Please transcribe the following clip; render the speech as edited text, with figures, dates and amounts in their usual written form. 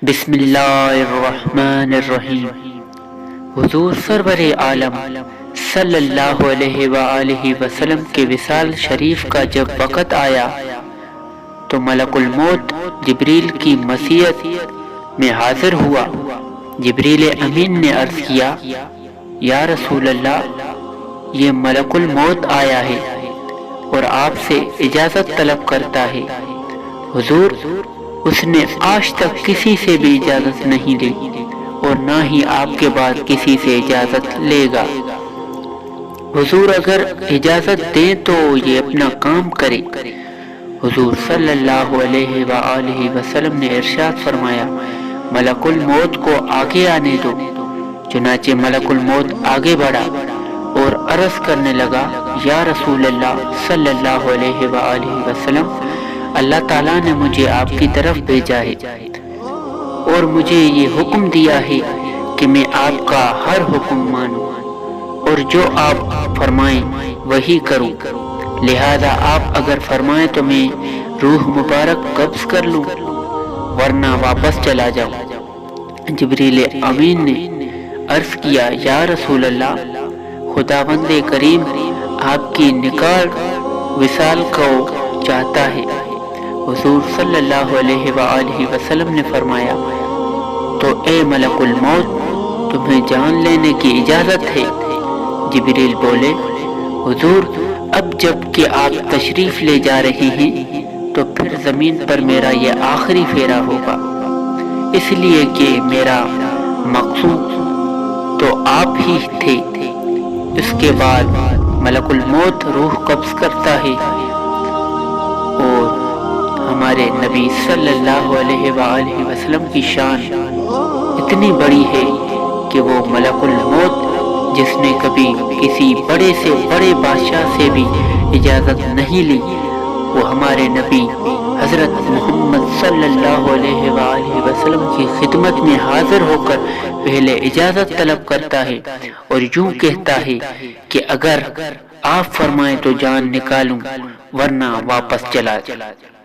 بسم اللہ الرحمن الرحیم۔ حضور سرور عالم صلی اللہ علیہ وآلہ وسلم کے وصال شریف کا جب وقت آیا تو ملک الموت جبریل کی مسیت میں حاضر ہوا۔ جبریل امین نے عرض کیا، یا رسول اللہ، یہ ملک الموت آیا ہے اور آپ سے اجازت طلب کرتا ہے۔ حضور، اس نے آج تک کسی سے بھی اجازت نہیں لی اور نہ ہی آپ کے بعد کسی سے اجازت لے گا۔ حضور اگر اجازت دیں تو یہ اپنا کام کرے۔ حضور صلی اللہ علیہ وآلہ وسلم نے ارشاد فرمایا، ملک الموت کو آگے آنے دو۔ چنانچہ ملک الموت آگے بڑھا اور عرض کرنے لگا، یا رسول اللہ صلی اللہ علیہ وآلہ وسلم، اللہ تعالیٰ نے مجھے آپ کی طرف بھیجا ہے اور مجھے یہ حکم دیا ہے کہ میں آپ کا ہر حکم مانوں اور جو آپ فرمائیں وہی کروں، لہذا آپ اگر فرمائیں تو میں روح مبارک قبض کر لوں ورنہ واپس چلا جاؤں۔ جبریل امین نے عرض کیا، یا رسول اللہ، خداوند کریم آپ کی نکاح وصال کو چاہتا ہے۔ حضور صلی اللہ علیہ وآلہ وسلم نے فرمایا، تو اے ملک الموت، تمہیں جان لینے کی اجازت ہے۔ جبریل بولے، حضور، اب جب کہ آپ تشریف لے جا رہے ہیں تو پھر زمین پر میرا یہ آخری پھیرا ہوگا، اس لیے کہ میرا مقصود تو آپ ہی تھے۔ اس کے بعد ملک الموت روح قبض کرتا ہے اور ہمارے نبی صلی اللہ علیہ وآلہ وسلم کی شان اتنی بڑی ہے کہ وہ ملک الموت جس نے کبھی کسی بڑے سے بڑے بادشاہ سے بھی اجازت نہیں لی، وہ ہمارے نبی حضرت محمد صلی اللہ علیہ وآلہ وسلم کی خدمت میں حاضر ہو کر پہلے اجازت طلب کرتا ہے اور یوں کہتا ہے کہ اگر آپ فرمائیں تو جان نکالوں ورنہ واپس چلا جاؤں۔